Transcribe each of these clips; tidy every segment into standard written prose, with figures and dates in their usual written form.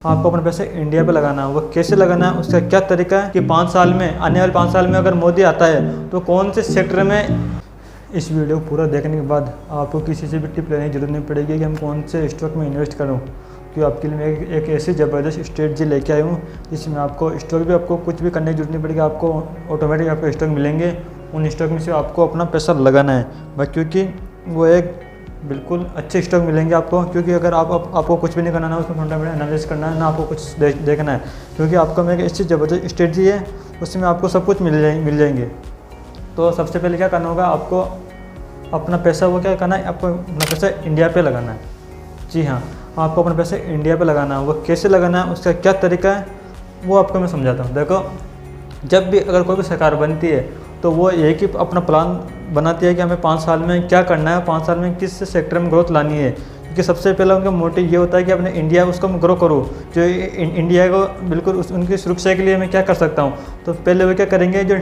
आपको अपने पैसे इंडिया पे लगाना है, वो कैसे लगाना है, उसका क्या तरीका है कि 5 साल में, आने वाले 5 साल में अगर मोदी आता है तो कौन से सेक्टर में। इस वीडियो को पूरा देखने के बाद आपको किसी से भी टिप लेने की जरूरत नहीं पड़ेगी कि हम कौन से स्टॉक में इन्वेस्ट करूँ, क्योंकि आपके लिए मैं एक ऐसी ज़बरदस्त स्ट्रेटजी लेके आया हूँ जिसमें आपको स्टॉक भी आपको कुछ भी करने की जरूरत नहीं पड़ेगी, आपको ऑटोमेटिक आपको स्टॉक मिलेंगे। उन स्टॉक में से आपको अपना पैसा लगाना है बस, क्योंकि वो एक बिल्कुल अच्छे स्टॉक मिलेंगे आपको। क्योंकि अगर आपको कुछ भी नहीं करना है, उसमें फंडामेंटल एनालिसिस करना है ना, आपको कुछ देखना है, क्योंकि आपका में एक ऐसी ज़बरदस्त स्ट्रेटजी है, उसमें आपको सब कुछ मिल जाएंगे। तो सबसे पहले क्या करना होगा, आपको अपना पैसा वो क्या करना है, आपको अपना पैसा इंडिया पे लगाना है। जी हाँ, आपको अपना पैसा इंडिया पे लगाना है। वो कैसे लगाना है, उसका क्या तरीका है, वो आपको मैं समझाता हूँ। देखो, जब भी अगर कोई भी सरकार बनती है तो वो एक ही अपना प्लान बनाती है कि हमें 5 साल में क्या करना है, 5 साल में किस सेक्टर में ग्रोथ लानी है। क्योंकि सबसे पहला उनका मोटिव ये होता है कि अपने इंडिया उसको मैं ग्रो करूँ, जो इंडिया को बिल्कुल उनकी सुरक्षा के लिए मैं क्या कर सकता हूँ। तो पहले वो क्या करेंगे, जो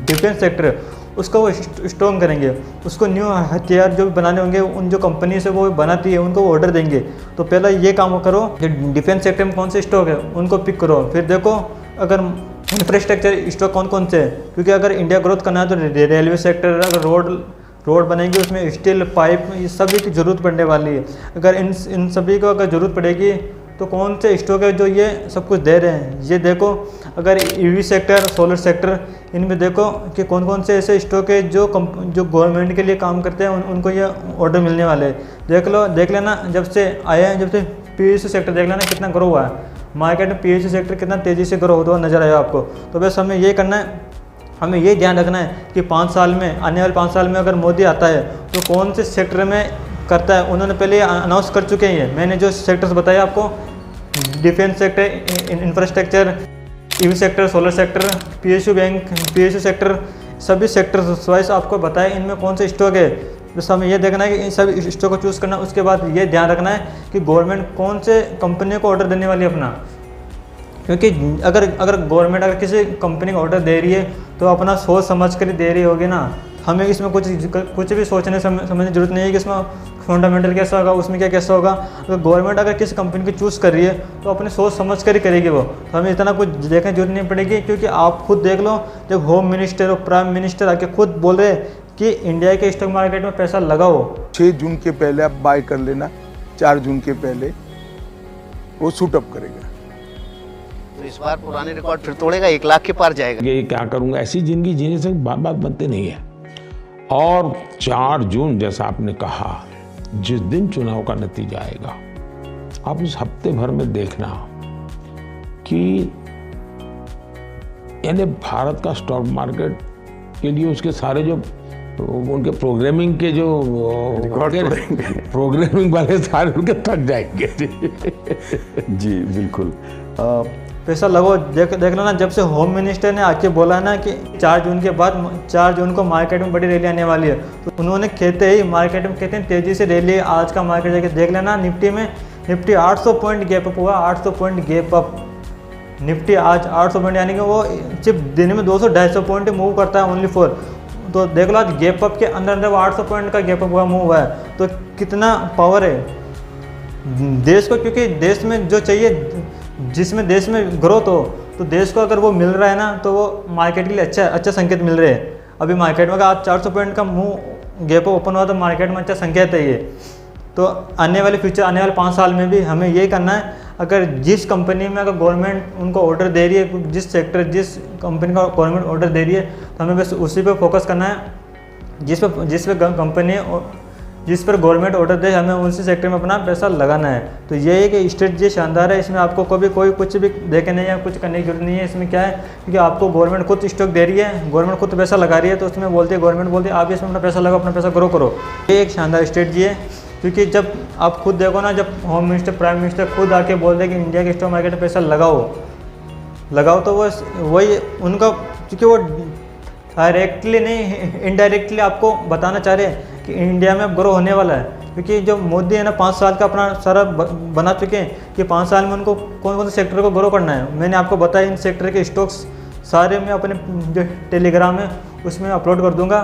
डिफेंस सेक्टर है उसको वो स्ट्रॉन्ग करेंगे, उसको न्यू हथियार जो भी बनाने होंगे, उन जो कंपनी से वो बनाती है उनको ऑर्डर देंगे। तो पहला ये काम करो, जो डिफेंस सेक्टर में कौन से स्टॉक है उनको पिक करो। फिर देखो अगर इंफ्रास्ट्रक्चर स्टॉक कौन कौन से है, क्योंकि अगर इंडिया ग्रोथ करना है तो रेलवे सेक्टर, अगर रोड बनेगी उसमें स्टील पाइप ये सभी की ज़रूरत पड़ने वाली है। अगर इन सभी को अगर ज़रूरत पड़ेगी तो कौन से स्टॉक है जो ये सब कुछ दे रहे हैं। ये देखो, अगर ईवी सेक्टर, सोलर सेक्टर, इनमें देखो कि कौन कौन से ऐसे स्टॉक है जो गवर्नमेंट के लिए काम करते हैं, उनको ये ऑर्डर मिलने वाले हैं। देख लेना, जब से आया है, जब से पीयूसी सेक्टर देख लेना कितना ग्रो हुआ है मार्केट में, पीयूसी सेक्टर कितना तेज़ी से ग्रो होता हुआ नजर आया आपको। तो बस हमें ये करना है, हमें ये ध्यान रखना है कि 5 साल में, आने वाले 5 साल में अगर मोदी आता है तो कौन से सेक्टर में करता है। उन्होंने पहले अनाउंस कर चुके हैं, मैंने जो सेक्टर्स बताया आपको, defence sector, infrastructure, EV sector, solar sector, PSU bank, PSU sector, सभी सेक्टर्स वाइज आपको बताया इनमें कौन से स्टॉक है। बस हमें ये देखना है कि इन सभी स्टॉक को चूज़ करना। उसके बाद ये ध्यान रखना है कि गवर्नमेंट कौन से कंपनी को ऑर्डर देने वाली है अपना। क्योंकि अगर गवर्नमेंट अगर किसी कंपनी को ऑर्डर दे रही है तो अपना सोच समझ कर दे रही होगी ना। हमें इसमें कुछ भी सोचने समझने की जरूरत नहीं है कि इसमें फंडामेंटल कैसा होगा, उसमें क्या कैसा होगा। तो गवर्नमेंट अगर किसी कंपनी को चूज़ कर रही है तो अपने सोच समझ कर ही करेगी वो। तो हमें इतना कुछ देखने की जरूरत नहीं पड़ेगी, क्योंकि आप खुद देख लो, जब होम मिनिस्टर और प्राइम मिनिस्टर आके खुद बोल रहे हैं कि इंडिया के स्टॉक मार्केट में पैसा लगाओ। 6 जून के पहले आप बाय कर लेना, 4 जून के पहले वो शूट अप करेगा। तो इस बार पुराने रिकॉर्ड फिर तोड़ेगा, 1 लाख के पार जाएगा। ये क्या करूंगा, ऐसी जिंदगी जीने से बात बनते नहीं है। और 4 जून जैसा आपने कहा, जिस दिन चुनाव का नतीजा आएगा, आप उस हफ्ते भर में देखना कि यानी भारत का स्टॉक मार्केट के लिए उसके सारे जो उनके प्रोग्रामिंग के जो प्रोग्रामिंग वाले सारे उनके थक जाएंगे। जी बिल्कुल। पैसा लगो। देख लेना, जब से होम मिनिस्टर ने आके बोला ना कि 4 जून के बाद, 4 जून को मार्केट में बड़ी रैली आने वाली है, तो उन्होंने कहते ही मार्केट में कहते हैं तेज़ी से रैली। आज का मार्केट जाके देख लेना, निफ्टी 800 पॉइंट गैप अप हुआ, 800 पॉइंट गैप अप। निफ्टी आज 800 पॉइंट, यानी कि वो सिर्फ दिन में 200-250 पॉइंट मूव करता है ओनली फॉर। तो देख लो, आज गैप अप के अंदर वो 800 पॉइंट का गैप अप हुआ, मूव हुआ है। तो कितना पावर है देश को, क्योंकि देश में जो चाहिए, जिसमें देश में ग्रोथ हो, तो देश को अगर वो मिल रहा है ना, तो वो मार्केट के लिए अच्छा संकेत मिल रहे हैं। अभी मार्केट में अगर आज 400 पॉइंट का मूव गैप ओपन हुआ तो मार्केट में अच्छा संकेत है ये। तो आने वाले 5 साल में भी हमें ये करना है, अगर जिस कंपनी में अगर गवर्नमेंट उनको ऑर्डर दे रही है, जिस कंपनी का गवर्नमेंट ऑर्डर दे रही है, तो हमें बस उसी पे फोकस करना है, जिस पे कंपनी, जिस पर गवर्नमेंट ऑर्डर दे, हमें उसी सेक्टर में अपना पैसा लगाना है। तो ये एक स्ट्रेटजी शानदार है, इसमें आपको कभी कोई कुछ भी देखे नहीं है, कुछ करने की जरूरत नहीं है। इसमें क्या है, क्योंकि आपको गवर्नमेंट खुद स्टॉक दे रही है, गवर्नमेंट खुद पैसा लगा रही है, तो उसमें गवर्नमेंट बोलती है आप इसमें अपना पैसा लगाओ, अपना पैसा ग्रो करो। ये एक शानदार स्ट्रेटजी है, क्योंकि जब आप खुद देखो ना, जब होम मिनिस्टर, प्राइम मिनिस्टर खुद आके बोलते हैं कि इंडिया के स्टॉक मार्केट में पैसा लगाओ, तो वो वही उनका, क्योंकि वो डायरेक्टली नहीं इनडायरेक्टली आपको बताना चाह रहे हैं कि इंडिया में अब ग्रो होने वाला है। क्योंकि जो मोदी है ना, 5 साल का अपना सारा बना चुके हैं कि 5 साल में उनको कौन कौन से सेक्टर को ग्रो करना है। मैंने आपको बताया, इन सेक्टर के स्टॉक्स सारे मैं अपने जो टेलीग्राम है उसमें अपलोड कर दूंगा।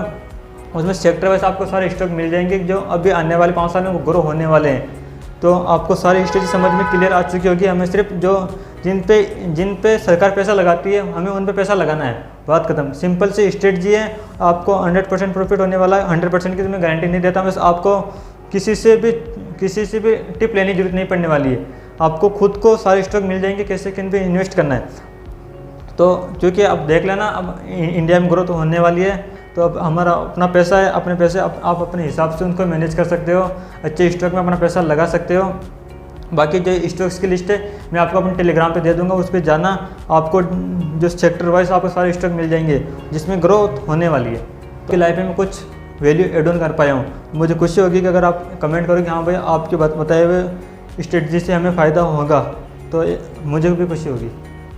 उसमें सेक्टर वाइज आपको सारे स्टॉक मिल जाएंगे जो अभी आने वाले 5 साल में वो ग्रो होने वाले हैं। तो आपको सारी स्ट्रेटजी समझ में क्लियर आ चुकी होगी। हमें सिर्फ जो जिन पे सरकार पैसा लगाती है हमें उन पे पैसा लगाना है, बात खत्म। सिंपल सी स्ट्रेटजी है, आपको 100% प्रॉफिट होने वाला है। 100% की तो मैं गारंटी नहीं देता, बस आपको किसी से भी टिप लेने की जरूरत नहीं पड़ने वाली है। आपको खुद को सारे स्टॉक मिल जाएंगे कैसे किन पे इन्वेस्ट करना है। तो क्योंकि अब देख लेना, अब इंडिया में ग्रोथ होने वाली है, तो अब हमारा अपना पैसा है, अपने पैसे आप अपने हिसाब से उनको मैनेज कर सकते हो, अच्छे स्टॉक में अपना पैसा लगा सकते हो। बाकी जो स्टॉक्स की लिस्ट है मैं आपको अपने टेलीग्राम पे दे दूंगा, उस पर जाना, आपको जो सेक्टर वाइज आपको सारे स्टॉक मिल जाएंगे जिसमें ग्रोथ होने वाली है। आपकी लाइफ में कुछ वैल्यू एड ऑन कर पाया हूँ, मुझे खुशी होगी कि अगर आप कमेंट करोगे हाँ भाई आपके बताए हुए स्ट्रेटजी से हमें फ़ायदा होगा, तो मुझे भी खुशी होगी।